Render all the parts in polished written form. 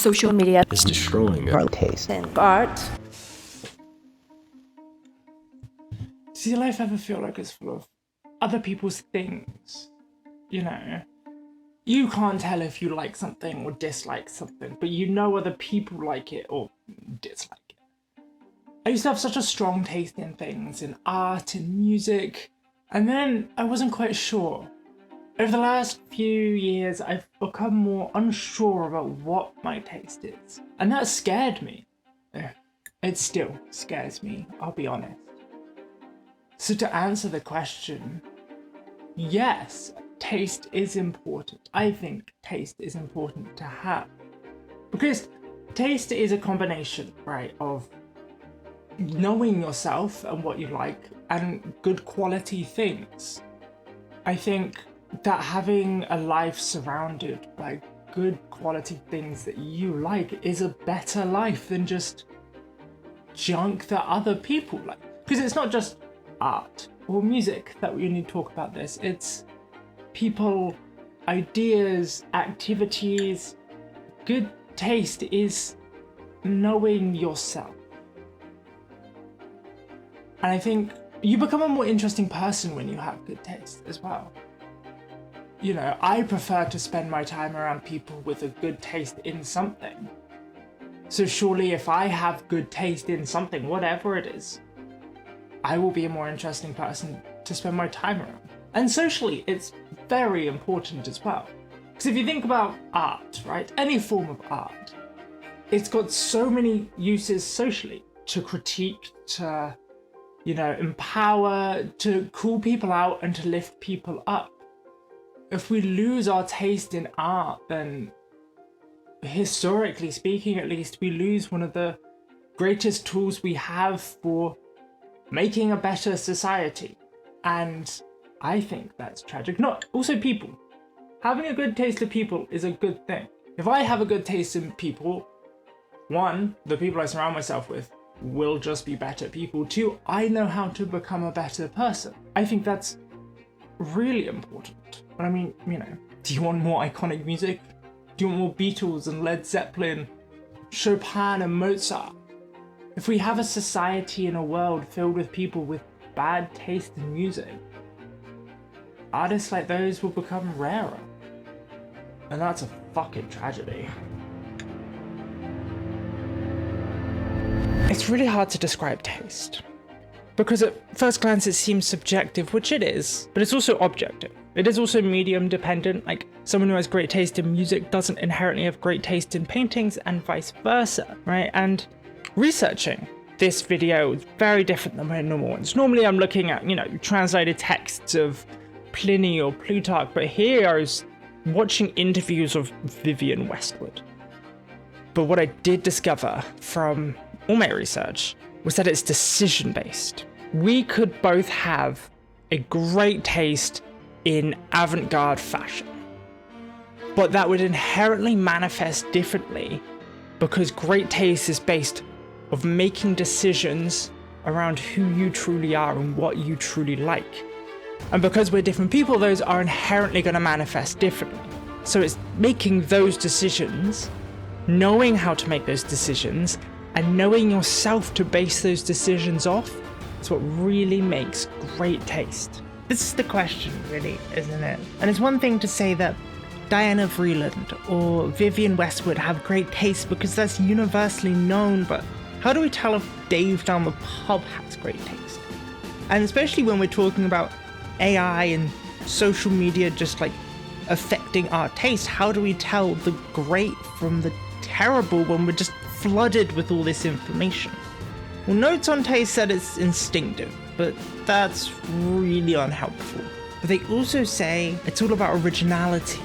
Social media is destroying our taste and art. Does your life ever feel like it's full of other people's things? You know, you can't tell if you like something or dislike something, but you know other people like it or dislike it. I used to have such a strong taste in things, in art, in music, and then I wasn't quite sure. Over the last few years, I've become more unsure about what my taste is, and that scared me. It still scares me, I'll be honest. So to answer the question, yes, taste is important. I think taste is important to have. Because taste is a combination, right, of knowing yourself and what you like and good quality things. I think that having a life surrounded by good quality things that you like is a better life than just junk that other people like. Because it's not just art or music that we need to talk about this. It's people, ideas, activities. Good taste is knowing yourself. And I think you become a more interesting person when you have good taste as well. You know, I prefer to spend my time around people with a good taste in something. So surely if I have good taste in something, whatever it is, I will be a more interesting person to spend my time around. And socially, it's very important as well. Because if you think about art, right, any form of art, it's got so many uses socially, to critique, to, you know, empower, to call people out and to lift people up. If we lose our taste in art, then historically speaking, at least, we lose one of the greatest tools we have for making a better society. And I think that's tragic. Not also people. Having a good taste of people is a good thing. If I have a good taste in people, one, the people I surround myself with will just be better people. Two, I know how to become a better person. I think that's really important. But I mean, you know, do you want more iconic music? Do you want more Beatles and Led Zeppelin, Chopin and Mozart? If we have a society and a world filled with people with bad taste in music, artists like those will become rarer. And that's a fucking tragedy. It's really hard to describe taste. Because at first glance it seems subjective, which it is, but it's also objective. It is also medium dependent, like someone who has great taste in music doesn't inherently have great taste in paintings and vice versa, right? And researching this video is very different than my normal ones. Normally I'm looking at, you know, translated texts of Pliny or Plutarch, but here I was watching interviews of Vivienne Westwood. But what I did discover from all my research was that it's decision-based. We could both have a great taste in avant-garde fashion, but that would inherently manifest differently because great taste is based of making decisions around who you truly are and what you truly like. And because we're different people, those are inherently going to manifest differently. So it's making those decisions, knowing how to make those decisions, and knowing yourself to base those decisions off is what really makes great taste. This is the question, really, isn't it? And it's one thing to say that Diana Vreeland or Vivienne Westwood have great taste because that's universally known, but how do we tell if Dave down the pub has great taste? And especially when we're talking about AI and social media just like affecting our taste, how do we tell the great from the terrible when we're just flooded with all this information? Well, Notes on Taste said it's instinctive, but that's really unhelpful. But they also say it's all about originality.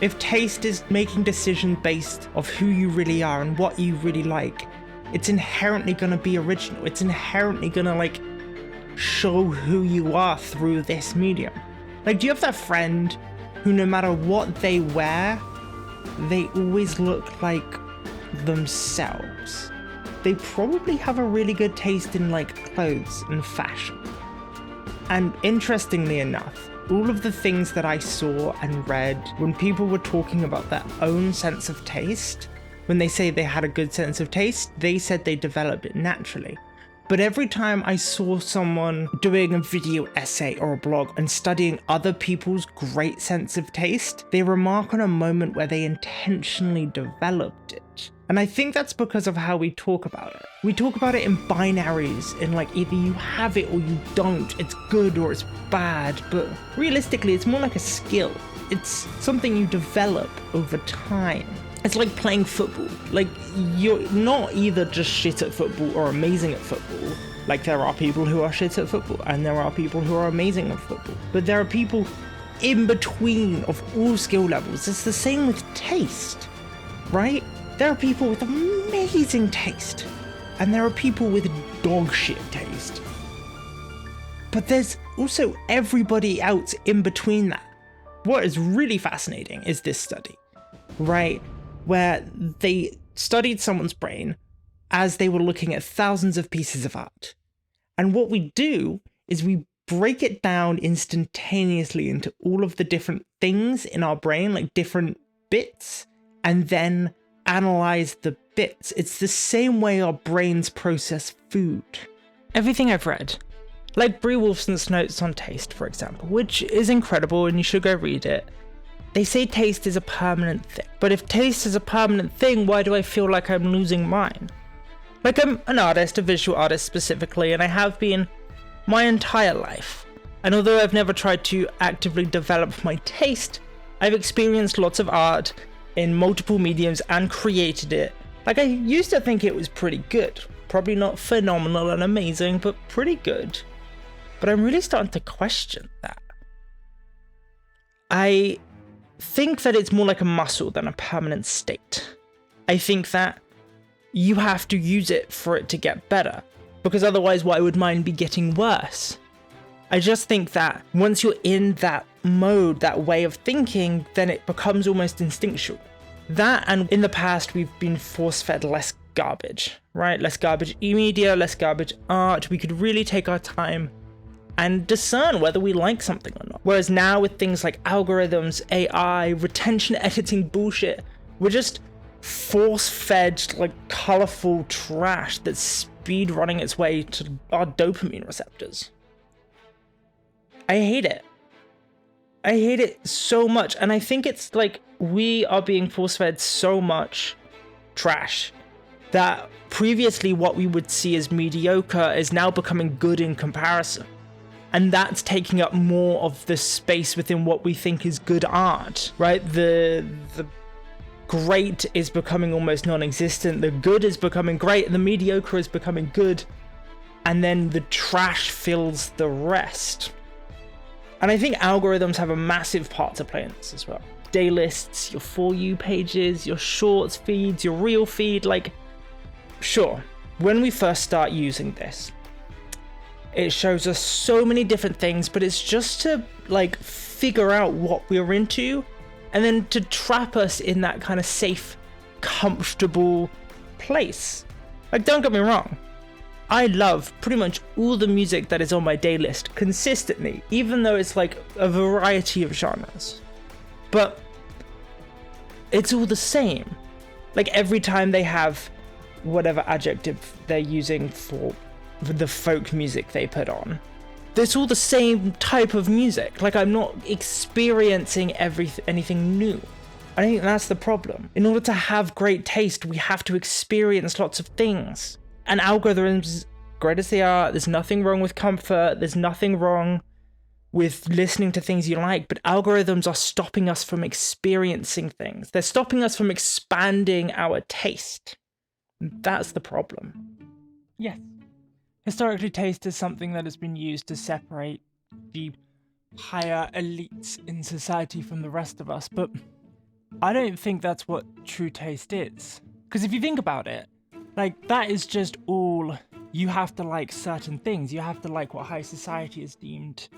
If taste is making decisions based off who you really are and what you really like, it's inherently gonna be original. It's inherently gonna like show who you are through this medium. Like, do you have that friend who no matter what they wear, they always look like themselves? They probably have a really good taste in like clothes and fashion. And interestingly enough, all of the things that I saw and read when people were talking about their own sense of taste when they say they had a good sense of taste, they said they developed it naturally. But every time I saw someone doing a video essay or a blog and studying other people's great sense of taste, they remark on a moment where they intentionally developed it. And I think that's because of how we talk about it. We talk about it in binaries, in like either you have it or you don't, it's good or it's bad, but realistically it's more like a skill. It's something you develop over time. It's like playing football. Like, you're not either just shit at football or amazing at football. Like, there are people who are shit at football and there are people who are amazing at football. But there are people in between of all skill levels. It's the same with taste, right? There are people with amazing taste and there are people with dog shit taste. But there's also everybody else in between that. What is really fascinating is this study, right? Where they studied someone's brain as they were looking at thousands of pieces of art. And what we do is we break it down instantaneously into all of the different things in our brain, like different bits, and then analyze the bits. It's the same way our brains process food. Everything I've read, like Brie Wolfson's notes on taste, for example, which is incredible and you should go read it. They say taste is a permanent thing, but if taste is a permanent thing, why do I feel like I'm losing mine? Like, I'm an artist, a visual artist specifically, and I have been my entire life. And although I've never tried to actively develop my taste, I've experienced lots of art in multiple mediums and created it. Like, I used to think it was pretty good. Probably not phenomenal and amazing, but pretty good. But I'm really starting to question that. I think that it's more like a muscle than a permanent state. I think that you have to use it for it to get better, because otherwise why would mine be getting worse? I just think that once you're in that mode, that way of thinking, then it becomes almost instinctual. That, and in the past we've been force-fed less garbage, right? Less garbage e-media, less garbage art. We could really take our time and discern whether we like something or not. Whereas now with things like algorithms, AI, retention editing bullshit, we're just force-fed, like, colorful trash that's speed running its way to our dopamine receptors. I hate it. I hate it so much, and I think it's like we are being force-fed so much trash that previously what we would see as mediocre is now becoming good in comparison. And that's taking up more of the space within what we think is good art, right? The great is becoming almost non-existent, the good is becoming great, and the mediocre is becoming good, and then the trash fills the rest. And I think algorithms have a massive part to play in this as well. Day lists, your For You pages, your shorts feeds, your reel feed, like, sure, when we first start using this, it shows us so many different things, but it's just to, like, figure out what we're into and then to trap us in that kind of safe, comfortable place. Like, don't get me wrong, I love pretty much all the music that is on my day list consistently, even though it's like a variety of genres. But it's all the same. Like, every time they have whatever adjective they're using for the folk music they put on, it's all the same type of music. Like, I'm not experiencing anything new. I think that's the problem. In order to have great taste, we have to experience lots of things. And algorithms, great as they are, there's nothing wrong with comfort, there's nothing wrong with listening to things you like, but algorithms are stopping us from experiencing things. They're stopping us from expanding our taste. That's the problem. Yes. Historically, taste is something that has been used to separate the higher elites in society from the rest of us, but I don't think that's what true taste is. Because if you think about it, like, that is just all, you have to like certain things. You have to like what high society has deemed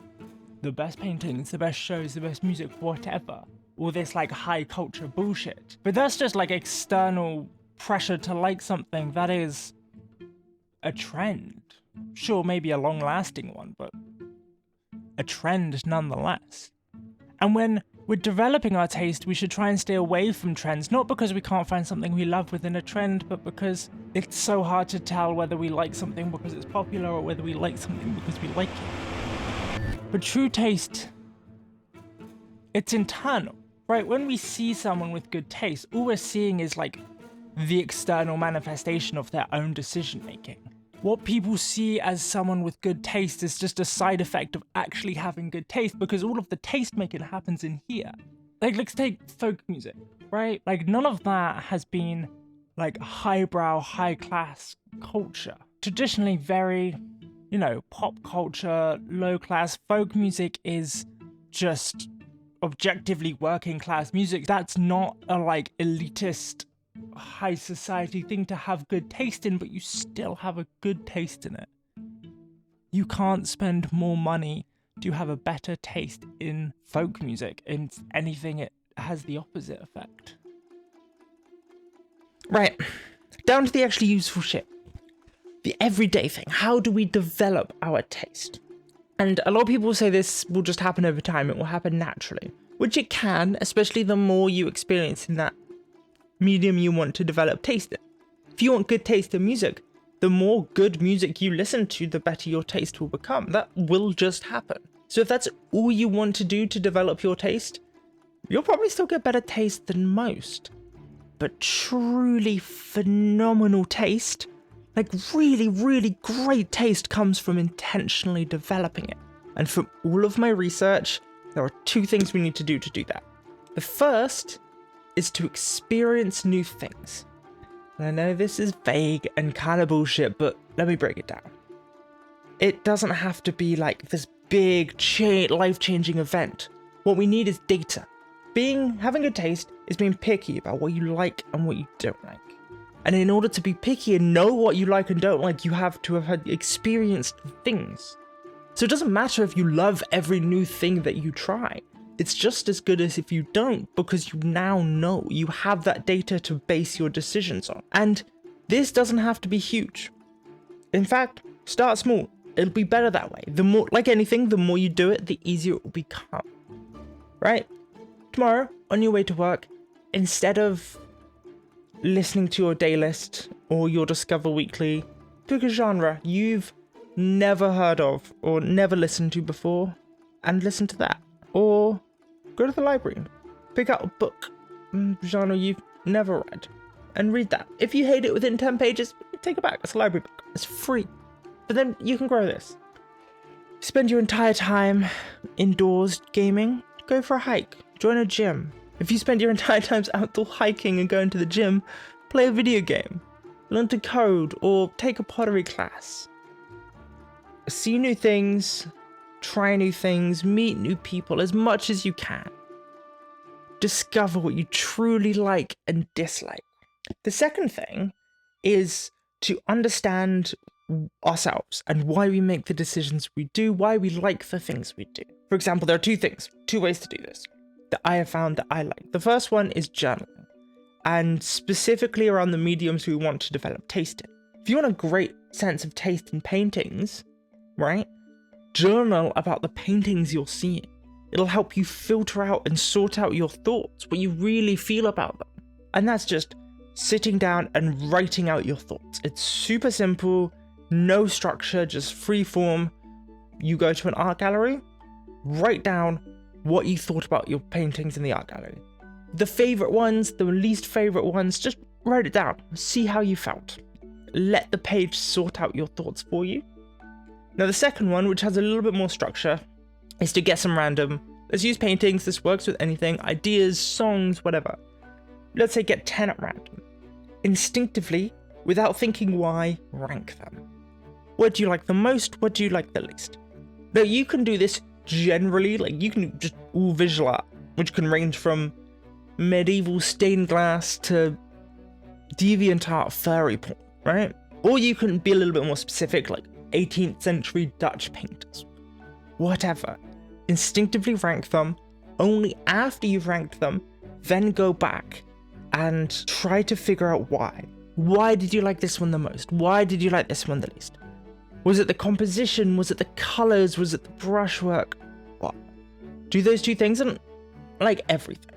the best paintings, the best shows, the best music, whatever. All this, like, high culture bullshit. But that's just, like, external pressure to like something that is a trend. Sure, maybe a long-lasting one, but a trend nonetheless. And when with developing our taste, we should try and stay away from trends, not because we can't find something we love within a trend, but because it's so hard to tell whether we like something because it's popular or whether we like something because we like it. But true taste, it's internal, right? When we see someone with good taste, all we're seeing is like the external manifestation of their own decision making. What people see as someone with good taste is just a side effect of actually having good taste, because all of the taste making happens in here. Like, let's take folk music, right? Like, none of that has been like highbrow, high class culture. Traditionally very, pop culture, low class. Folk music is just objectively working class music. That's not a like elitist high society thing to have good taste in, but you still have a good taste in it. You can't spend more money to have a better taste in folk music. In anything, it has the opposite effect. Right, down to the actually useful shit. The everyday thing. How do we develop our taste? And a lot of people say this will just happen over time, it will happen naturally. Which it can, especially the more you experience in that medium you want to develop taste in. If you want good taste in music, the more good music you listen to, the better your taste will become. That will just happen. So if that's all you want to do to develop your taste, you'll probably still get better taste than most. But truly phenomenal taste, like really, really great taste, comes from intentionally developing it. And from all of my research, there are two things we need to do that. The first is to experience new things. And I know this is vague and kind of bullshit, but let me break it down. It doesn't have to be like this big, life-changing event. What we need is data. Having good taste is being picky about what you like and what you don't like. And in order to be picky and know what you like and don't like, you have to have had experienced things. So it doesn't matter if you love every new thing that you try. It's just as good as if you don't, because you now know. You have that data to base your decisions on. And this doesn't have to be huge. In fact, start small. It'll be better that way. The more, like anything, the more you do it, the easier it will become. Right? Tomorrow, on your way to work, instead of listening to your day list or your Discover Weekly, pick a genre you've never heard of or never listened to before and listen to that. Or go to the library, pick out a book, genre you've never read, and read that. If you hate it within 10 pages, take it back. It's a library book. It's free. But then you can grow this. Spend your entire time indoors gaming, go for a hike, join a gym. If you spend your entire time outdoor hiking and going to the gym, play a video game, learn to code, or take a pottery class. See new things, try new things, meet new people as much as you can. Discover what you truly like and dislike. The second thing is to understand ourselves and why we make the decisions we do, why we like the things we do. For example, there are two ways to do this that I have found that I like. The first one is journaling, and specifically around the mediums we want to develop taste in. If you want a great sense of taste in paintings, right? Journal about the paintings you're seeing. It'll help you filter out and sort out your thoughts, what you really feel about them. And that's just sitting down and writing out your thoughts. It's super simple, no structure, just free form. You go to an art gallery, write down what you thought about your paintings in the art gallery. The favorite ones, the least favorite ones, just write it down. See how you felt. Let the page sort out your thoughts for you. Now the second one, which has a little bit more structure, is to get some random, let's use paintings, this works with anything, ideas, songs, whatever. Let's say get 10 at random. Instinctively, without thinking why, rank them. What do you like the most? What do you like the least? Now you can do this generally, like you can just all visual art, which can range from medieval stained glass to DeviantArt furry porn, right? Or you can be a little bit more specific, like 18th century Dutch painters. Whatever. Instinctively rank them. Only after you've ranked them, then go back and try to figure out why. Why did you like this one the most? Why did you like this one the least? Was it the composition? Was it the colors? Was it the brushwork? What? Do those two things, and like everything,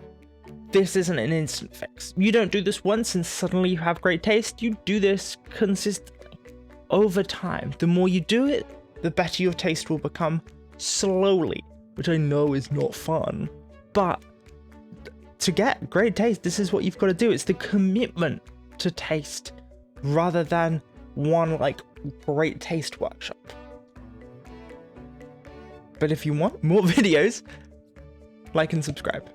this isn't an instant fix. You don't do this once and suddenly you have great taste. You do this consistently over time. The more you do it, the better your taste will become slowly, which I know is not fun. But to get great taste, this is what you've got to do. It's the commitment to taste rather than one like great taste workshop. But if you want more videos, like and subscribe.